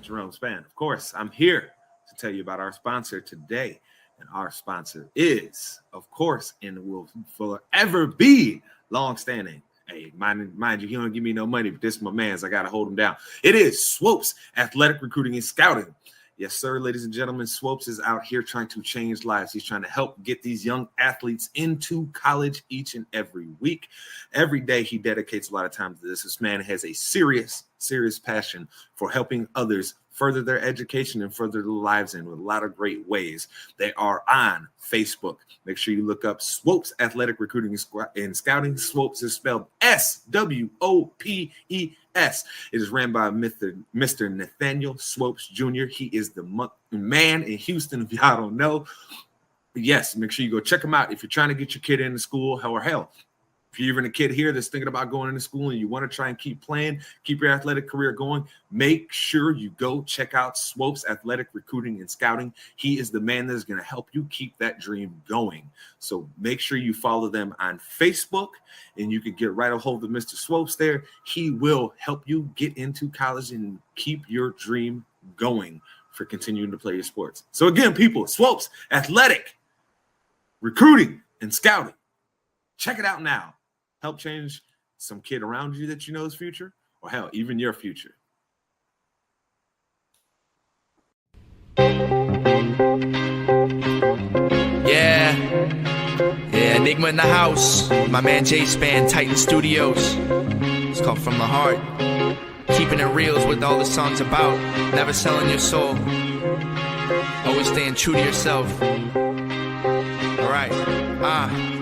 Jerome Span. Of course, I'm here to tell you about our sponsor today. And our sponsor is, of course, and will forever be longstanding. Hey, mind you, he don't give me no money, but this is my man's. I got to hold him down. It is Swopes Athletic Recruiting and Scouting. Yes, sir, ladies and gentlemen, Swopes is out here trying to change lives. He's trying to help get these young athletes into college each and every week. Every day he dedicates a lot of time to this. This man has a serious passion for helping others further their education and further their lives in with a lot of great ways. They are on Facebook. Make sure you look up Swopes Athletic Recruiting and Scouting. Swopes is spelled Swopes. It is ran by Mr. Nathaniel Swopes Jr. He is the man in Houston, if y'all don't know. But yes, make sure you go check him out if you're trying to get your kid into school, or hell, if you're even a kid here that's thinking about going into school and you want to try and keep playing, keep your athletic career going, make sure you go check out Swopes Athletic Recruiting and Scouting. He is the man that is going to help you keep that dream going. So make sure you follow them on Facebook, and you can get right a hold of Mr. Swopes there. He will help you get into college and keep your dream going for continuing to play your sports. So again, people, Swopes Athletic Recruiting and Scouting. Check it out now. Help change some kid around you that you know's future, or hell, even your future. Yeah, Enigma in the house. My man Jay Span, Titan Studios. It's called From the Heart. Keeping it real is what all the song's about. Never selling your soul. Always staying true to yourself. Alright,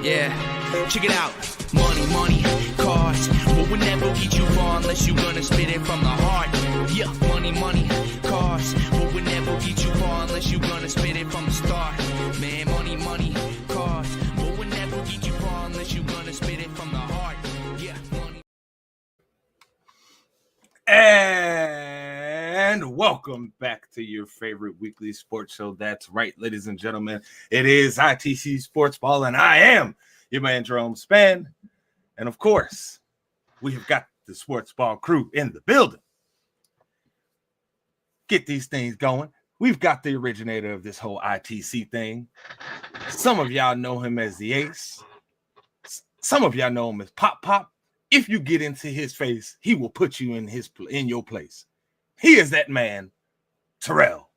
yeah. Check it out. Money, cars. What would never get you far unless you gonna spit it from the heart. Yeah, money, cars. What would never get you far unless you gonna spit it from the start. Man, money, cars. What would never get you far unless you gonna spit it from the heart. Yeah, money. And welcome back to your favorite weekly sports show. That's right, ladies and gentlemen. It is ITC Sportsball, and I am your man Jerome Span. And of course, we have got the sports ball crew in the building. Get these things going. We've got the originator of this whole ITC thing. Some of y'all know him as the Ace. Some of y'all know him as Pop. If you get into his face, he will put you in your place. He is that man, Terrell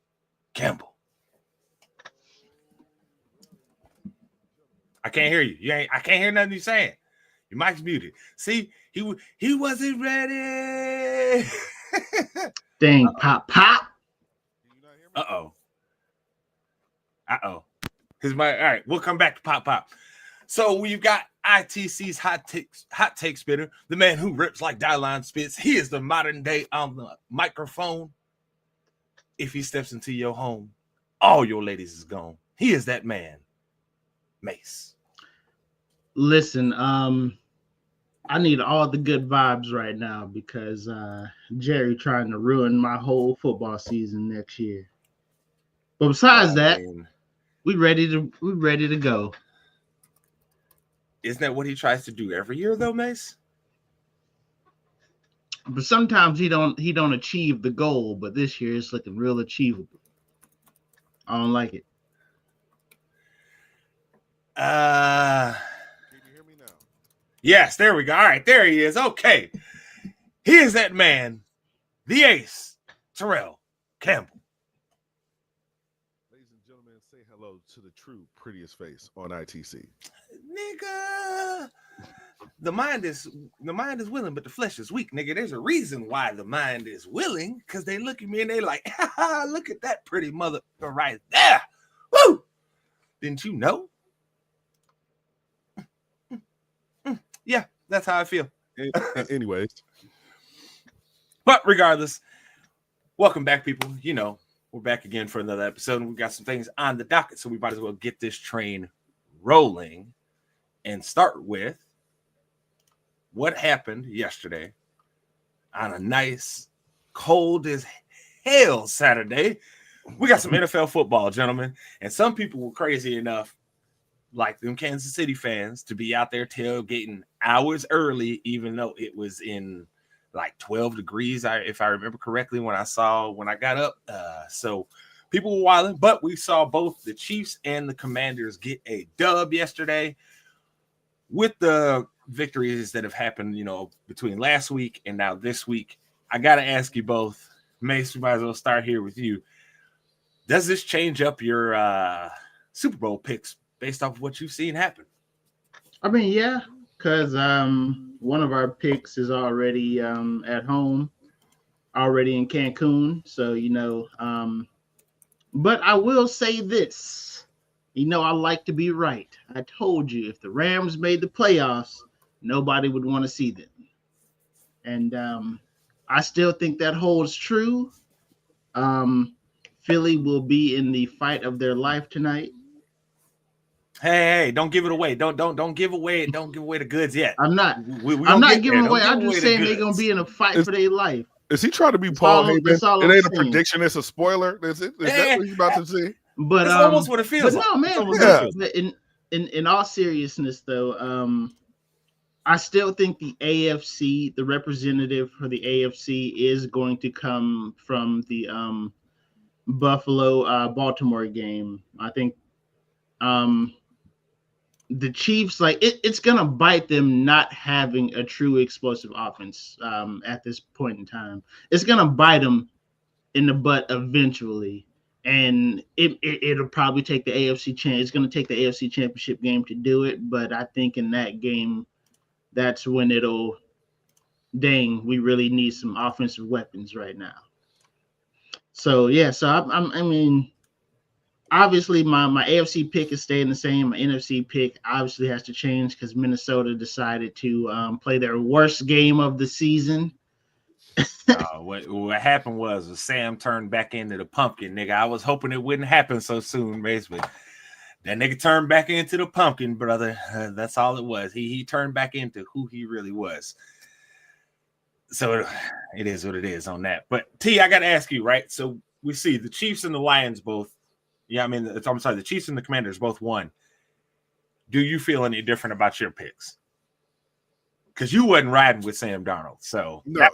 Campbell. I can't hear you. I can't hear nothing you're saying. Your mic's muted. See, he wasn't ready. Dang, Pop. Uh-oh. His mic. All right, we'll come back to Pop. So we've got ITC's hot take spitter, the man who rips like Dylon spits. He is the modern day on the microphone. If he steps into your home, all your ladies is gone. He is that man, Mase. Listen, I need all the good vibes right now because Jerry trying to ruin my whole football season next year. But besides that, we ready to go. Isn't that what he tries to do every year, though, Mase? But sometimes he don't achieve the goal. But this year it's looking real achievable. I don't like it. Can you hear me now? Yes, there we go. All right, there he is. Okay. He is that man, the Ace, Terrell Campbell. Ladies and gentlemen, say hello to the true prettiest face on ITC. Nigga, the mind is willing, but the flesh is weak, nigga. There's a reason why the mind is willing, because they look at me and they like, look at that pretty mother right there. Woo! Didn't you know? Yeah, that's how I feel. Anyways. But regardless, welcome back, people. You know, we're back again for another episode, and we've got some things on the docket, so we might as well get this train rolling and start with what happened yesterday on a nice, cold as hell Saturday. We got some NFL football, gentlemen, and some people were crazy enough, like them Kansas City fans, to be out there tailgating hours early, even though it was in like 12 degrees, if I remember correctly, when I got up. So people were wilding, but we saw both the Chiefs and the Commanders get a dub yesterday. With the victories that have happened, between last week and now this week, I got to ask you both. Mase, we might as well start here with you. Does this change up your Super Bowl picks based off of what you've seen happen? I mean, yeah, because one of our picks is already at home, already in Cancun. So, but I will say this. I like to be right. I told you if the Rams made the playoffs, nobody would want to see them. And I still think that holds true. Philly will be in the fight of their life tonight. Hey, don't give it away. Don't give away the goods yet. I'm not. I'm not giving away. I'm just saying they're gonna be in a fight for their life. Is he trying to be Paul Heyman? It ain't a prediction. It's a spoiler. Is that what he's about to say? But it's almost what it feels like. No, man. In all seriousness, though, I still think the AFC, the representative for the AFC, is going to come from the Buffalo-Baltimore game. I think the Chiefs, it's gonna bite them not having a true explosive offense at this point in time. It's gonna bite them in the butt eventually, and it'll probably take the AFC it's gonna take the AFC Championship game to do it. But I think in that game, that's when we really need some offensive weapons right now. So yeah, I mean. Obviously, my AFC pick is staying the same. My NFC pick obviously has to change because Minnesota decided to play their worst game of the season. What happened was Sam turned back into the pumpkin, nigga. I was hoping it wouldn't happen so soon, basically. That nigga turned back into the pumpkin, brother. That's all it was. He turned back into who he really was. So it is what it is on that. But T, I got to ask you, right? So we see the Chiefs and the Lions both. Yeah, I mean, the Chiefs and the Commanders both won. Do you feel any different about your picks? Because you wasn't riding with Sam Darnold, so no.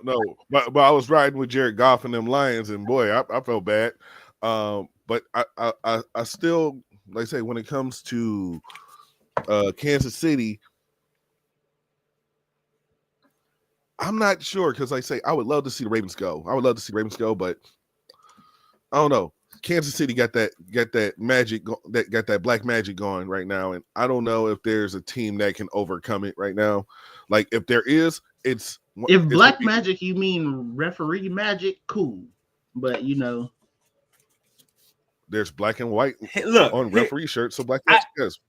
But I was riding with Jared Goff and them Lions, and boy, I felt bad. But I still, like I say, when it comes to Kansas City, I'm not sure because, like I say, I would love to see the Ravens go. But I don't know. Kansas City got that magic, got that black magic going right now, and I don't know if there's a team that can overcome it right now. Like if there is, it's black magic. You mean referee magic? Cool, but there's black and white on referee shirts, so black magic is.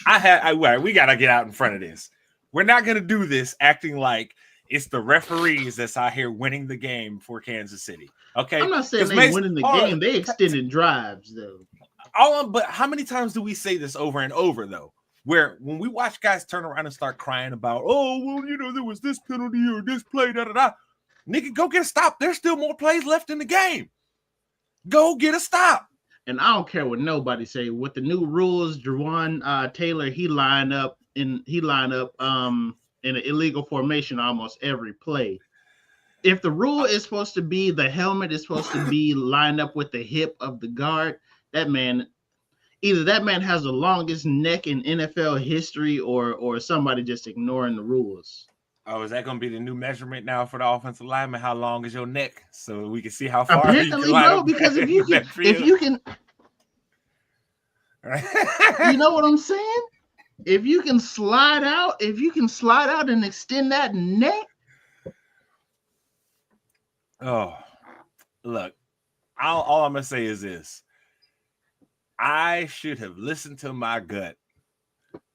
We gotta get out in front of this. We're not gonna do this acting like it's the referees that's out here winning the game for Kansas City. Okay, I'm not saying they're winning the game. They extended drives, though. But how many times do we say this over and over, though? Where when we watch guys turn around and start crying about, there was this penalty or this play, da-da-da. Nigga, go get a stop. There's still more plays left in the game. Go get a stop. And I don't care what nobody say. With the new rules, Jawan Taylor, he line up in an illegal formation almost every play. If the rule is supposed to be the helmet is supposed to be lined up with the hip of the guard, either that man has the longest neck in NFL history or somebody just ignoring the rules. Oh, is that going to be the new measurement now for the offensive lineman? How long is your neck? So we can see how far apparently, no, because if you can you know what I'm saying? If you can slide out and extend that neck. Oh, look, all I'm going to say is this. I should have listened to my gut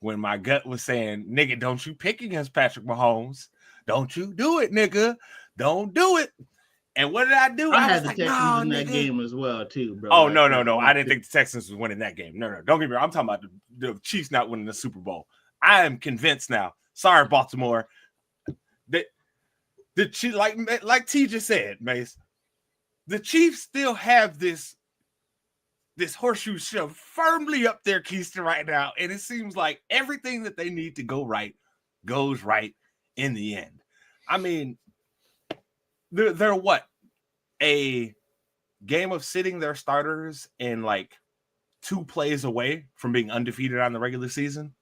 when my gut was saying, nigga, don't you pick against Patrick Mahomes. Don't you do it, nigga. Don't do it. And what did I do? I had the Texans in that game as well, too, bro. Oh, no. I didn't think the Texans was winning that game. No. Don't get me wrong. I'm talking about the Chiefs not winning the Super Bowl. I am convinced now. Sorry, Baltimore. The Chiefs, like T just said, Mase, the Chiefs still have this horseshoe shoved firmly up their keister right now, and it seems like everything that they need to go right goes right in the end. I mean, they're what? A game of sitting their starters in like 2 plays away from being undefeated on the regular season.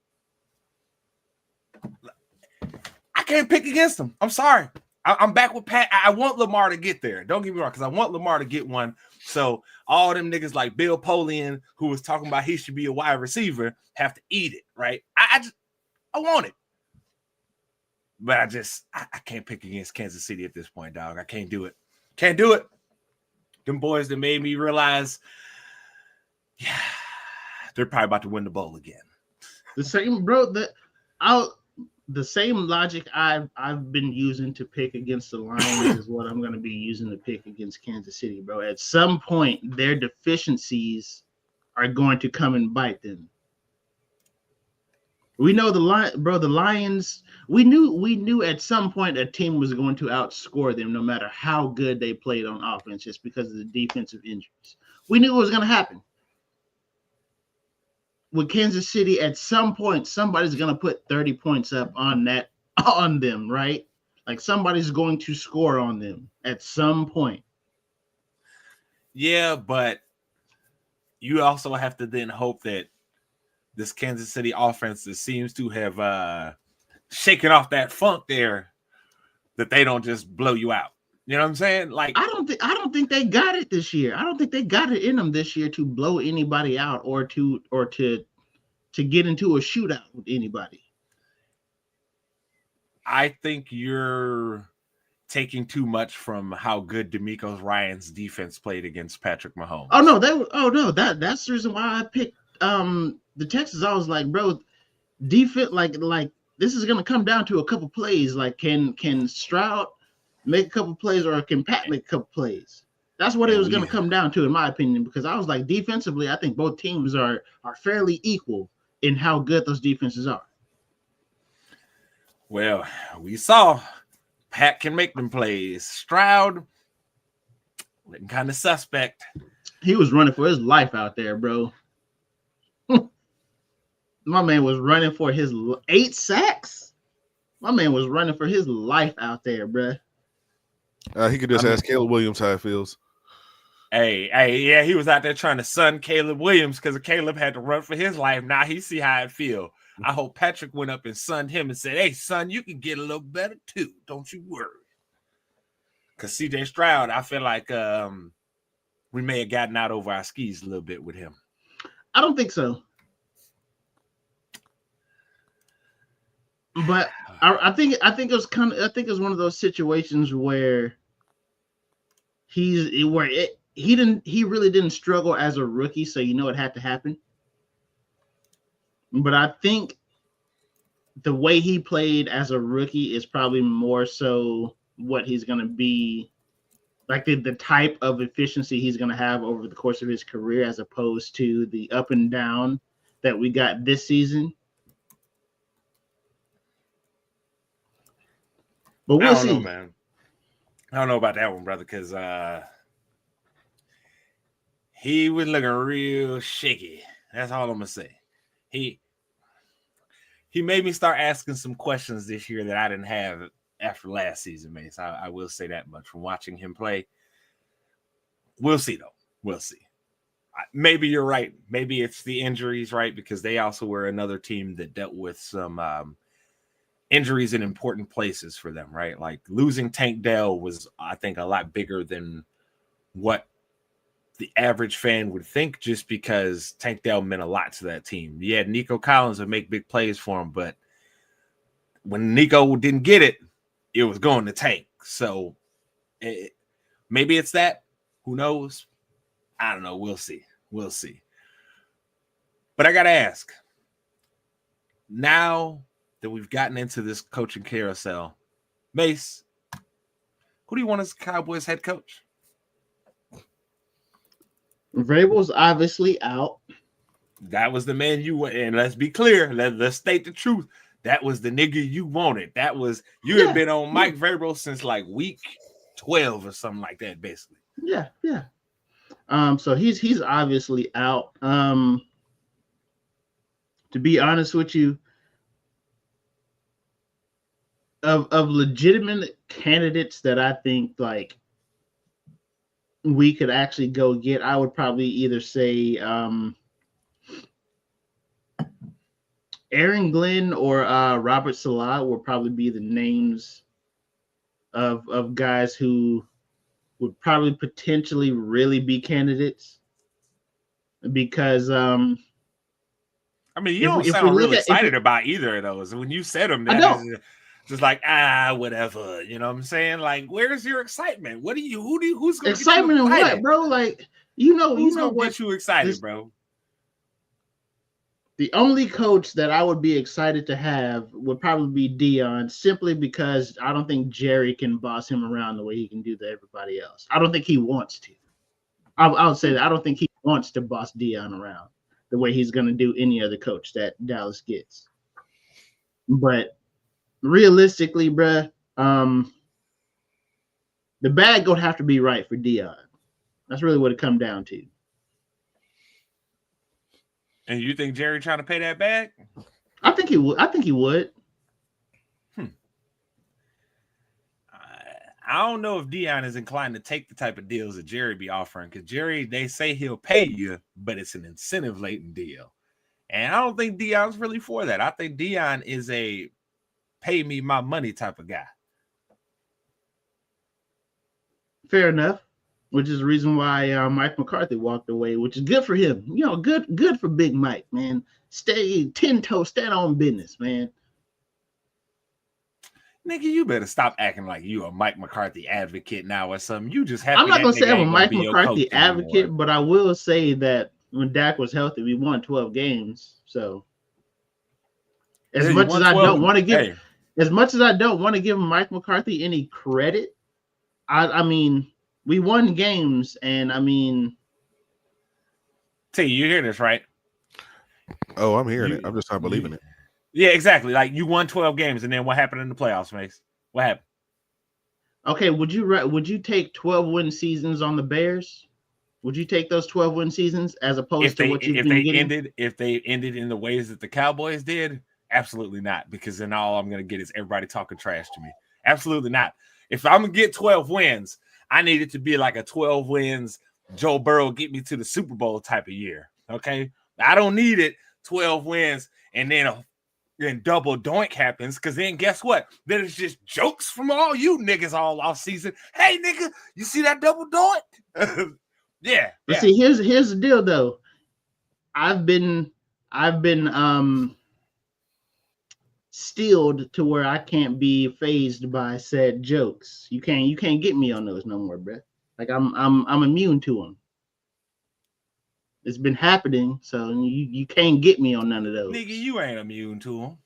I can't pick against them. I'm sorry. I'm back with Pat. I want Lamar to get there. Don't get me wrong, because I want Lamar to get one. So all them niggas like Bill Polian, who was talking about he should be a wide receiver, have to eat it, right? I want it. But I can't pick against Kansas City at this point, dog. I can't do it. Can't do it. Them boys that made me realize, yeah, they're probably about to win the bowl again. The same, bro. The same logic I've been using to pick against the Lions is what I'm going to be using to pick against Kansas City, bro. At some point, their deficiencies are going to come and bite them. We know the Lions. We knew at some point a team was going to outscore them, no matter how good they played on offense, just because of the defensive injuries. We knew it was going to happen. With Kansas City, at some point, somebody's going to put 30 points up on them, right? Like somebody's going to score on them at some point. Yeah, but you also have to then hope that this Kansas City offense that seems to have shaken off that funk there, that they don't just blow you out. You know what I'm saying? Like I don't think they got it this year. I don't think they got it in them this year to blow anybody out or to get into a shootout with anybody. I think you're taking too much from how good DeMeco Ryans' defense played against Patrick Mahomes. That's the reason why I picked the Texans. I was like, bro, defense, like this is gonna come down to a couple plays. Like, can Stroud make a couple plays, or can Pat make a couple plays? That's what it was going to come down to, in my opinion, because I was like, defensively, I think both teams are fairly equal in how good those defenses are. Well, we saw Pat can make them plays. Stroud, looking kind of suspect. He was running for his life out there, bro. My man was running for his 8 sacks. My man was running for his life out there, bro. He could just ask Caleb Williams how it feels. Hey, he was out there trying to sun Caleb Williams because Caleb had to run for his life. Now he see how it feel. I hope Patrick went up and sunned him and said, hey, son, you can get a little better too. Don't you worry. Because CJ Stroud, I feel like we may have gotten out over our skis a little bit with him. I don't think so. But I think it was one of those situations where he really didn't struggle as a rookie, so it had to happen. But I think the way he played as a rookie is probably more so what he's going to be, like the type of efficiency he's going to have over the course of his career, as opposed to the up and down that we got this season. But we'll see. I don't know, man. I don't know about that one, brother, because he was looking real shaky. That's all I'm gonna say. He made me start asking some questions this year that I didn't have after last season, Mase. I will say that much from watching him play. We'll see, though. We'll see. Maybe you're right. Maybe it's the injuries, right? Because they also were another team that dealt with some injuries in important places for them, right? Like losing Tank Dell was, I think, a lot bigger than what the average fan would think, just because Tank Dell meant a lot to that team. You had Nico Collins would make big plays for him, but when Nico didn't get it, it was going to Tank. So maybe it's that. Who knows? I don't know. We'll see. We'll see. But I got to ask, now that we've gotten into this coaching carousel, Mase, who do you want as Cowboys head coach? Vrabel's obviously out. That was the man you want, and let's be clear. Let's state the truth. That was the nigga you wanted. That was had been on Mike Vrabel since like week 12 or something like that, basically. Yeah. So he's obviously out. To be honest with you, of legitimate candidates that I think like we could actually go get, I would probably either say Aaron Glenn or Robert Salah will probably be the names of guys who would probably potentially really be candidates, because I mean, you don't sound real excited about either of those. When you said them, I don't. Just like whatever. You know what I'm saying? Like, where's your excitement? Who's gonna excitement get you excited? In what, bro? Like, who's gonna what get you excited, bro? The only coach that I would be excited to have would probably be Deion, simply because I don't think Jerry can boss him around the way he can do to everybody else. I don't think he wants to. I'll say that I don't think he wants to boss Deion around the way he's going to do any other coach that Dallas gets. But realistically, bruh, the bag would have to be right for Deion. That's really what it comes down to. And you think Jerry trying to pay that bag? I think he would. I don't know if Deion is inclined to take the type of deals that Jerry be offering, because Jerry, they say he'll pay you, but it's an incentive-laden deal. And I don't think Deion's really for that. I think Deion is a pay me my money type of guy. Fair enough. Which is the reason why Mike McCarthy walked away, which is good for him. Good for Big Mike, man. Stay 10-toe, stand on business, man. Nigga, you better stop acting like you a Mike McCarthy advocate now or something. You just have. I'm not gonna say I'm a Mike McCarthy advocate, but I will say that when Dak was healthy, we won 12 games. So as much as I don't want to give Mike McCarthy any credit, I mean, we won games, and I mean, T, you hear this, right? Oh, I'm hearing it. I'm just not believing it. Yeah, exactly. Like, you won 12 games, and then what happened in the playoffs, Mase? What happened? Okay, would you take 12-win seasons on the Bears? Would you take those 12-win seasons as opposed to what you've been getting? If they ended in the ways that the Cowboys did? Absolutely not, because then all I'm going to get is everybody talking trash to me. Absolutely not. If I'm going to get 12 wins, I need it to be like a 12 wins, Joe Burrow get me to the Super Bowl type of year, okay? I don't need it 12 wins and then double doink happens, because then guess what? Then it's just jokes from all you niggas all off season. Hey, nigga, you see that double doink? Yeah. But see, here's the deal, though. I've been steeled to where I can't be fazed by said jokes. You can't get me on those no more, bro. Like I'm immune to them. It's been happening, so you can't get me on none of those. Nigga, you ain't immune to them.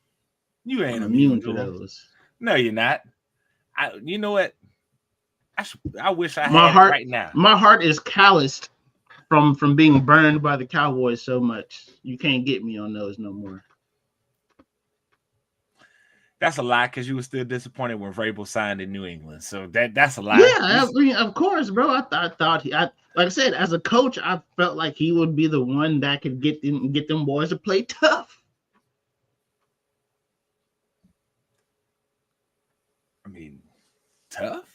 You ain't immune to those. No, you're not. You know what? I wish I had my heart right now. My heart is calloused from being burned by the Cowboys so much. You can't get me on those no more. That's a lie, because you were still disappointed when Vrabel signed in New England. So that's a lie. Yeah, I mean, of course, bro. I thought like I said, as a coach, I felt like he would be the one that could get them boys to play tough. I mean, tough?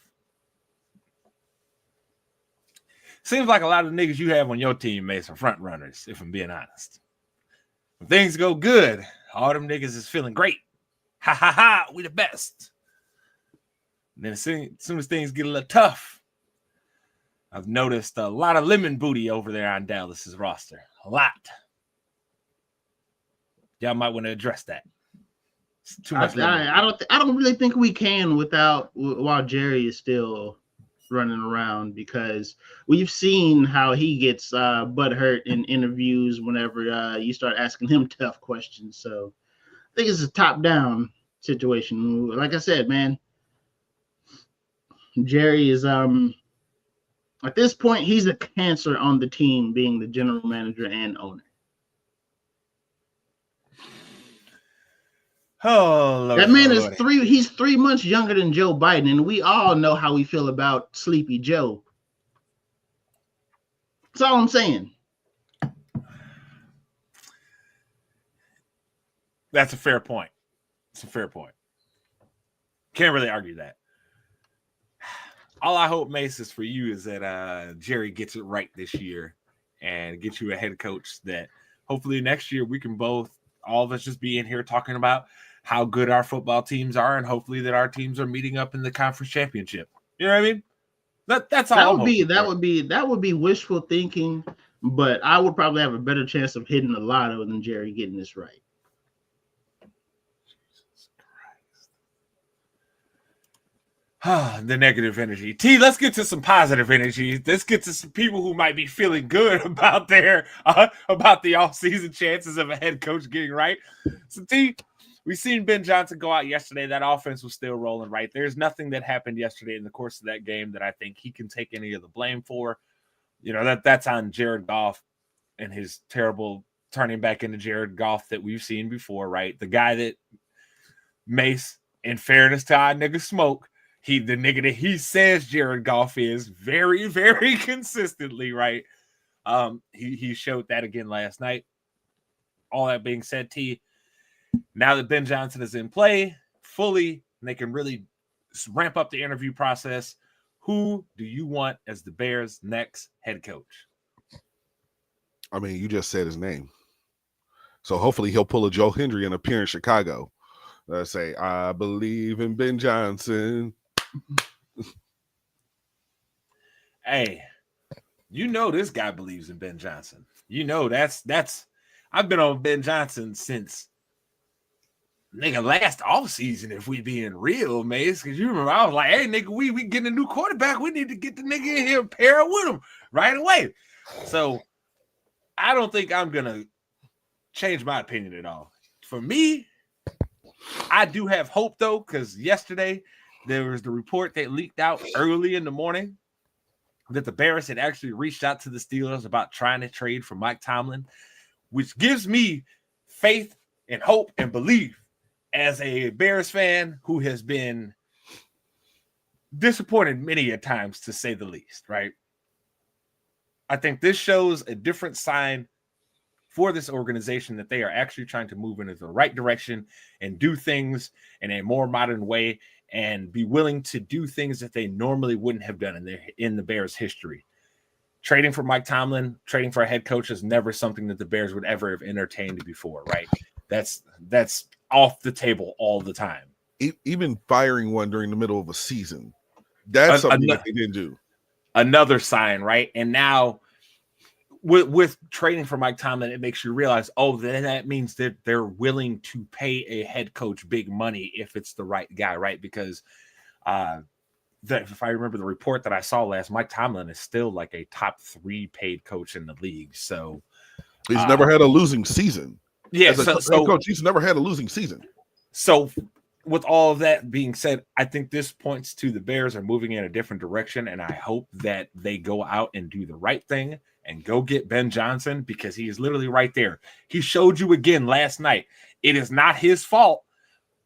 Seems like a lot of the niggas you have on your team made some front runners, if I'm being honest. When things go good, all them niggas is feeling great. Ha ha ha, we the best. And then as soon as things get a little tough, I've noticed a lot of lemon booty over there on Dallas's roster. A lot. Y'all might want to address that. It's too much. I don't really think we can while Jerry is still running around, because we've seen how he gets butthurt in interviews whenever you start asking him tough questions. So I think it's a top-down situation. Like I said, man, Jerry is at this point, he's a cancer on the team, being the general manager and owner. Oh, Lord, that man is he's 3 months younger than Joe Biden, and we all know how we feel about Sleepy Joe. That's all I'm saying. That's a fair point. It's a fair point. Can't really argue that. All I hope, Mase, is for you is that Jerry gets it right this year and get you a head coach that hopefully next year we can all of us just be in here talking about how good our football teams are, and hopefully that our teams are meeting up in the conference championship. You know what I mean? That's all. That would be wishful thinking, but I would probably have a better chance of hitting the lotto than Jerry getting this right. The negative energy. T, let's get to some positive energy. Let's get to some people who might be feeling good about their about the offseason chances of a head coach getting right. So, T, we seen Ben Johnson go out yesterday. That offense was still rolling right. There's nothing that happened yesterday in the course of that game that I think he can take any of the blame for. You know, that's on Jared Goff and his terrible turning back into Jared Goff that we've seen before, right? The guy that Mase, in fairness to our nigga Smoke, the nigga that he says Jared Goff is very, very consistently, right? He showed that again last night. All that being said, T, now that Ben Johnson is in play fully, and they can really ramp up the interview process, who do you want as the Bears' next head coach? I mean, you just said his name. So hopefully he'll pull a Joe Hendry and appear in Chicago. Say, I believe in Ben Johnson. Hey, you know this guy believes in Ben Johnson. You know that's I've been on Ben Johnson since nigga last offseason, if we being real, Mase. Because you remember I was like, hey nigga, we getting a new quarterback. We need to get the nigga in here and pair with him right away. So I don't think I'm gonna change my opinion at all. For me, I do have hope though, because yesterday there was the report that leaked out early in the morning that the Bears had actually reached out to the Steelers about trying to trade for Mike Tomlin, which gives me faith and hope and belief as a Bears fan who has been disappointed many a times, to say the least, right? I think this shows a different sign for this organization that they are actually trying to move into the right direction and do things in a more modern way and be willing to do things that they normally wouldn't have done in the Bears' history. Trading for Mike Tomlin, trading for a head coach is never something that the Bears would ever have entertained before, right? That's off the table all the time. Even firing one during the middle of a season, that's something that they didn't do. Another sign, right? And now with trading for Mike Tomlin, it makes you realize, oh, then that means that they're willing to pay a head coach big money if it's the right guy, right? Because if I remember the report that I saw last, Mike Tomlin is still like a top 3 paid coach in the league. So he's never had a losing season. Yeah, so coach, he's never had a losing season. So with all of that being said, I think this points to the Bears are moving in a different direction, and I hope that they go out and do the right thing and go get Ben Johnson, because he is literally right there. He showed you again last night. It is not his fault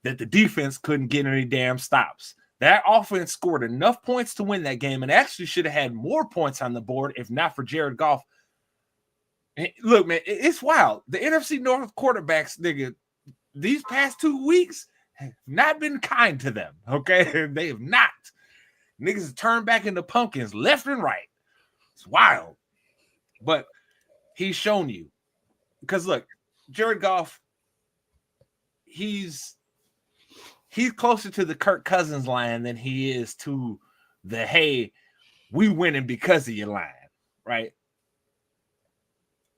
that the defense couldn't get any damn stops. That offense scored enough points to win that game and actually should have had more points on the board if not for Jared Goff. Look, man, it's wild. The NFC North quarterbacks, nigga, these past 2 weeks have not been kind to them, okay? They have not. Niggas have turned back into pumpkins left and right. It's wild. But he's shown you. Because, look, Jared Goff, he's closer to the Kirk Cousins line than he is to the, hey, we winning because of your line, right?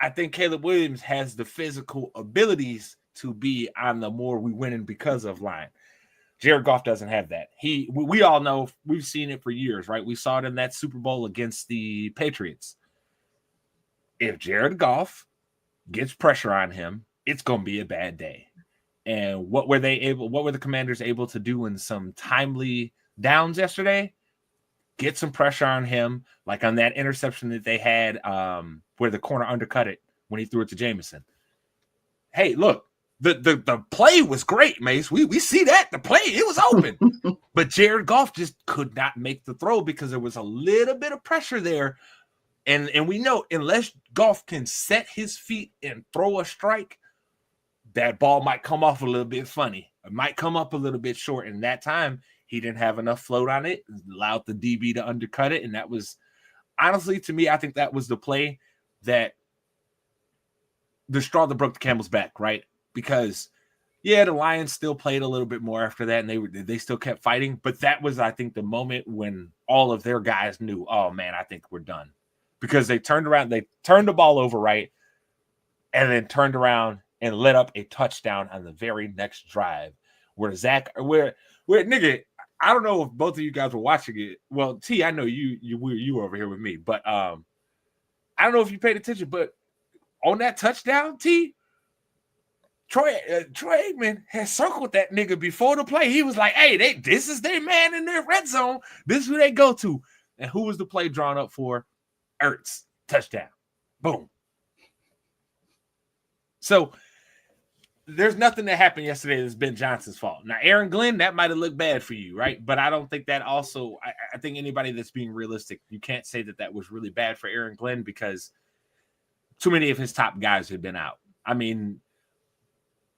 I think Caleb Williams has the physical abilities to be on the more we winning because of line. Jared Goff doesn't have that. We all know, we've seen it for years, right? We saw it in that Super Bowl against the Patriots. If Jared Goff gets pressure on him, it's going to be a bad day. And what were the Commanders able to do in some timely downs yesterday? Get some pressure on him, like on that interception that they had where the corner undercut it when he threw it to Jameson. Hey, look, the play was great, Mase. We see that. The play, it was open. But Jared Goff just could not make the throw because there was a little bit of pressure there. And we know unless Goff can set his feet and throw a strike, that ball might come off a little bit funny. It might come up a little bit short. And that time, He didn't have enough float on it, allowed the DB to undercut it. And that was, honestly, to me, I think that was the play that the straw that broke the camel's back, right? Because, yeah, the Lions still played a little bit more after that, and they still kept fighting. But that was, I think, the moment when all of their guys knew, oh, man, I think we're done. Because they turned around, they turned the ball over, right? And then turned around and let up a touchdown on the very next drive where nigga, I don't know if both of you guys were watching it. Well, T, I know you were over here with me, but I don't know if you paid attention, but on that touchdown, T, Troy Aikman had circled that nigga before the play. He was like, hey, this is their man in their red zone. This is who they go to. And who was the play drawn up for? Ertz. Touchdown. Boom. So there's nothing that happened yesterday that's Ben Johnson's fault. Now, Aaron Glenn, that might have looked bad for you, right? But I don't think that also – I think anybody that's being realistic, you can't say that was really bad for Aaron Glenn because too many of his top guys had been out. I mean,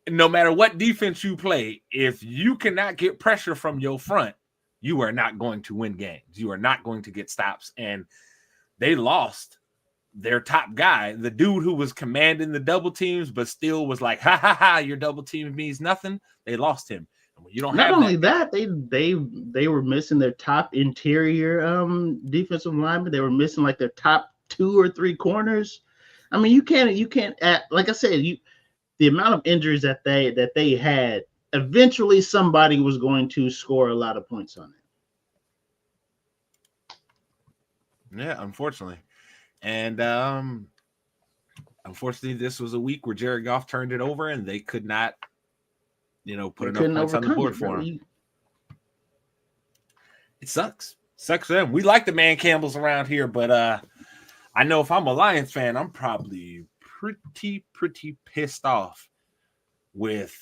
no matter what defense you play, if you cannot get pressure from your front, you are not going to win games. You are not going to get stops. And they lost their top guy, the dude who was commanding the double teams, but still was like, ha, your double team means nothing. They lost him. And when you don't Not have only that, they were missing their top interior defensive linemen. They were missing like their top 2 or 3 corners. I mean, you can't like I said, the amount of injuries that they had, eventually somebody was going to score a lot of points on it. Yeah, unfortunately. And unfortunately, this was a week where Jared Goff turned it over and they could not, put enough points on the board for him. It sucks. Sucks for them. We like the man Campbells around here, but I know if I'm a Lions fan, I'm probably pretty pissed off with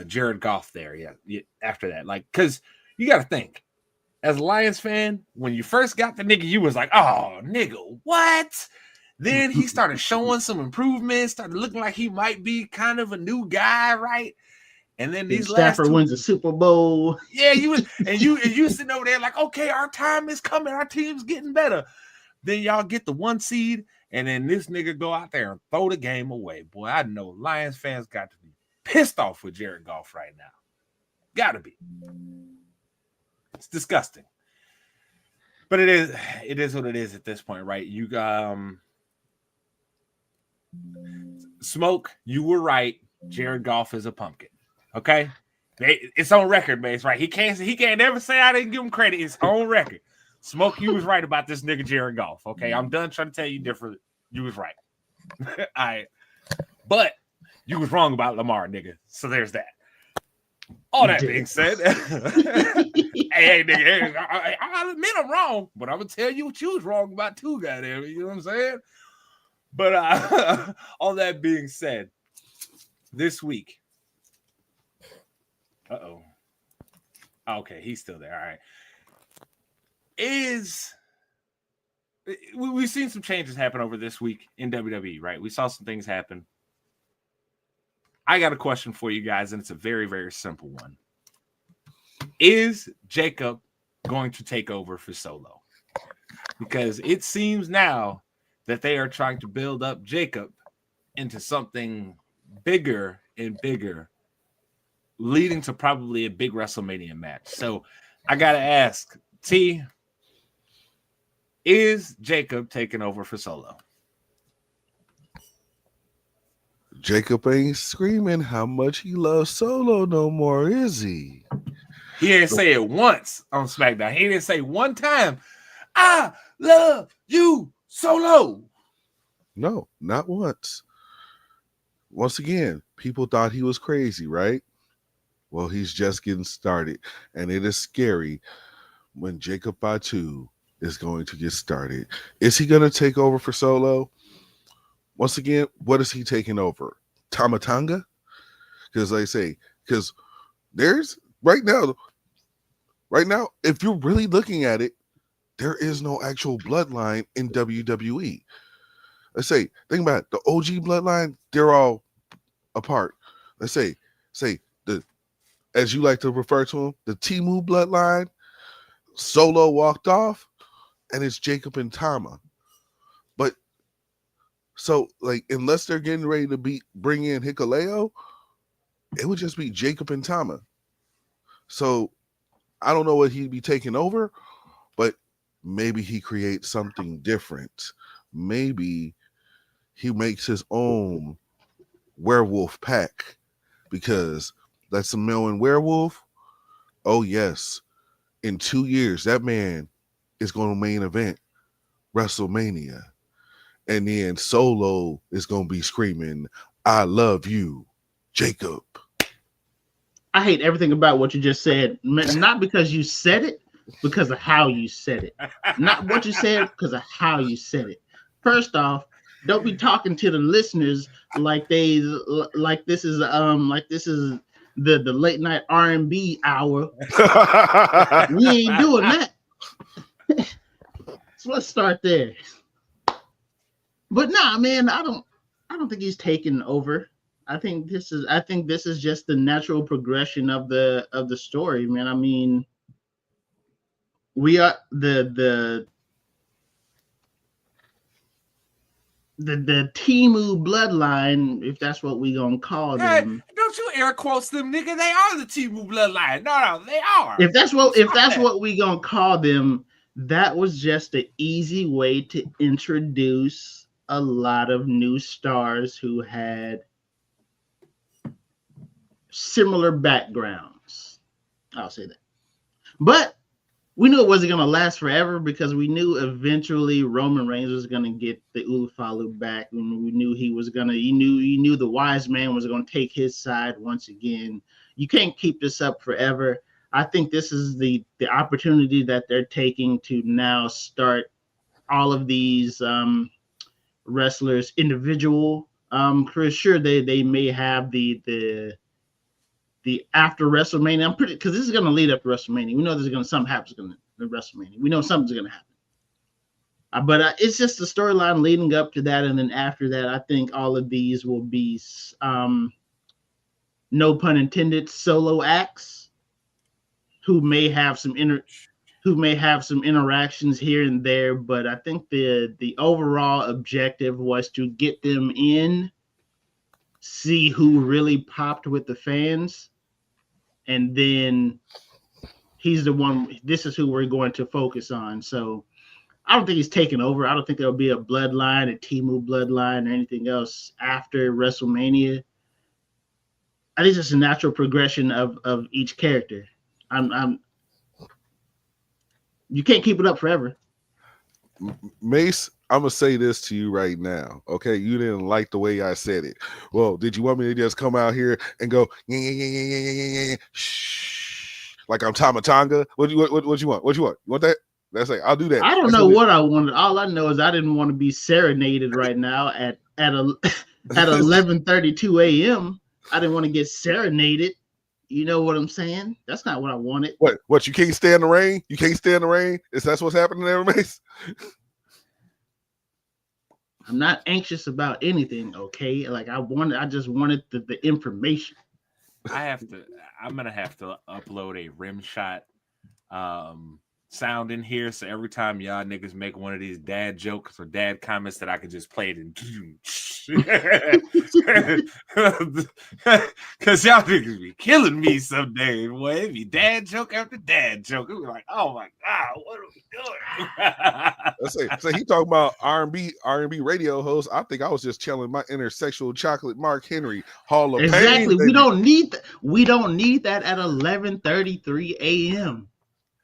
Jared Goff there. Yeah, after that. Like, because you got to think, as a Lions fan, when you first got the nigga, you was like, oh, nigga, what? Then he started showing some improvements, started looking like he might be kind of a new guy, right? And then these Stafford wins the Super Bowl. Yeah, you sitting over there like, okay, our time is coming, our team's getting better. Then y'all get the 1 seed, and then this nigga go out there and throw the game away. Boy, I know Lions fans got to be pissed off with Jared Goff right now. Gotta be. It's disgusting. But it is what it is at this point, right? You got Smoke, you were right. Jared Goff is a pumpkin. Okay? It's on record, Mase, right? He can't never say I didn't give him credit. It's on record. Smoke, you was right about this nigga Jared Goff. Okay, I'm done trying to tell you different. You was right. All right. But you was wrong about Lamar, nigga. So there's that. All that being said, hey, nigga, I'll admit I'm wrong, but I'm gonna tell you what you was wrong about too, goddamn. You know what I'm saying? But all that being said, this week. Okay, he's still there. All right. We've seen some changes happen over this week in WWE, right? We saw some things happen. I got a question for you guys, and it's a very, very simple one. Is Jacob going to take over for Solo? Because it seems now that they are trying to build up Jacob into something bigger and bigger, leading to probably a big WrestleMania match. So I got to ask, T, is Jacob taking over for Solo? Jacob ain't screaming how much he loves Solo no more, is he? He didn't say it once on SmackDown. He didn't say one time, I love you, Solo. No, not once. Once again, people thought he was crazy, right? Well, he's just getting started. And it is scary when Jacob Fatu is going to get started. Is he going to take over for Solo? Once again, what is he taking over? Tamatanga? Because there's right now, if you're really looking at it, there is no actual bloodline in WWE. Let's say, think about it, the OG bloodline, they're all apart. Let's say as you like to refer to him, the Timu bloodline. Solo walked off, and it's Jacob and Tama. But so, like, unless they're getting ready to bring in Hikuleo, it would just be Jacob and Tama. So I don't know what he'd be taking over, but maybe he creates something different. Maybe he makes his own werewolf pack, because that Samoan werewolf, oh yes, in 2 years, that man is going to main event WrestleMania. And then Solo is going to be screaming, I love you, Jacob. I hate everything about what you just said. Not because you said it, because of how you said it. Not what you said, because of how you said it. First off, don't be talking to the listeners like this is the late night R&B hour. We ain't doing that. So let's start there. But nah, man, I don't think he's taking over. I think this is just the natural progression of the story, man. I mean, we are the Timu bloodline, if that's what we gonna call them. Hey, don't you air quotes them, nigga? They are the Timu bloodline. No, they are. If that's what we gonna call them, that was just an easy way to introduce a lot of new stars who had similar backgrounds. I'll say that. But we knew it wasn't going to last forever, because we knew eventually Roman Reigns was going to get the Ulufalu back. And we knew he knew the wise man was going to take his side once again. You can't keep this up forever. I think this is the opportunity that they're taking to now start all of these wrestlers individual careers. Sure, they may have the after WrestleMania. I'm pretty, because this is going to lead up to WrestleMania. We know there's going to something happens in WrestleMania. We know something's going to happen. But it's just the storyline leading up to that, and then after that, I think all of these will be, no pun intended, solo acts who may have some interactions here and there. But I think the overall objective was to get them in, see who really popped with the fans, and then he's the one. This is who we're going to focus on. So I don't think he's taking over. I don't think there'll be a bloodline, a Timu bloodline, or anything else after WrestleMania. I think it's just a natural progression of each character. You can't keep it up forever. Mase, I'm gonna say this to you right now. Okay, you didn't like the way I said it. Well, did you want me to just come out here and go shh, like I'm Tamatanga? What you want? What you want? You want that? That's like, I'll do that. I don't know what I wanted. All I know is I didn't want to be serenaded right now at 11:32 a.m. I didn't want to get serenaded. You know what I'm saying? That's not what I wanted. What? You can't stand the rain? You can't stand the rain? Is that what's happening there, Mase? I'm not anxious about anything, okay? Like I just wanted the information. I'm gonna have to upload a rim shot sound in here, so every time y'all niggas make one of these dad jokes or dad comments, that I could just play it in. Because y'all niggas be killing me someday, boy. It be dad joke after dad joke. It be like, oh my god, what are we doing? So he talking about R&B radio host. I think I was just channeling my inner sexual chocolate Mark Henry Hall of Pain. Exactly. We don't need that. We don't need that at 11:33 a.m.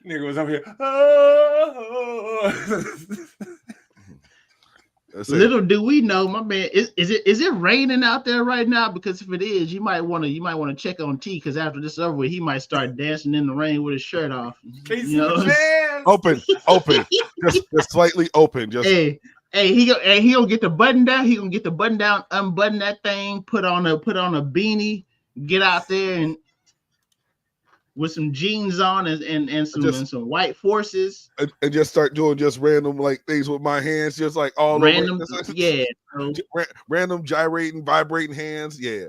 Nigga was up here. Little do we know, my man. Is it raining out there right now? Because if it is, you might want to check on T, because after this is over with, he might start dancing in the rain with his shirt off. You know? Open, just slightly open. Just he gonna get the button down. He gonna get the button down, unbutton that thing, put on a beanie, get out there and with some jeans on and some white forces, and just start doing just random like things with my hands, just like all random, over. Yeah, random gyrating, vibrating hands. Yeah,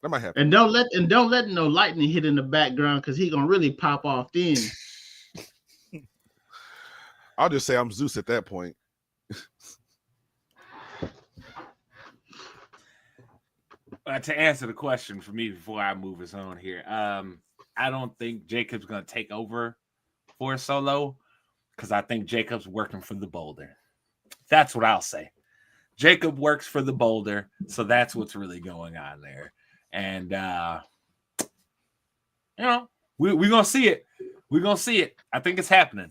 That might happen. And don't let no lightning hit in the background because he gonna really pop off then. I'll just say I'm Zeus at that point. To answer the question for me before I move us on here, I don't think Jacob's going to take over for Solo because I think Jacob's working for the Boulder. That's what I'll say. Jacob works for the Boulder, so that's what's really going on there. And, we're going to see it. We're going to see it. I think it's happening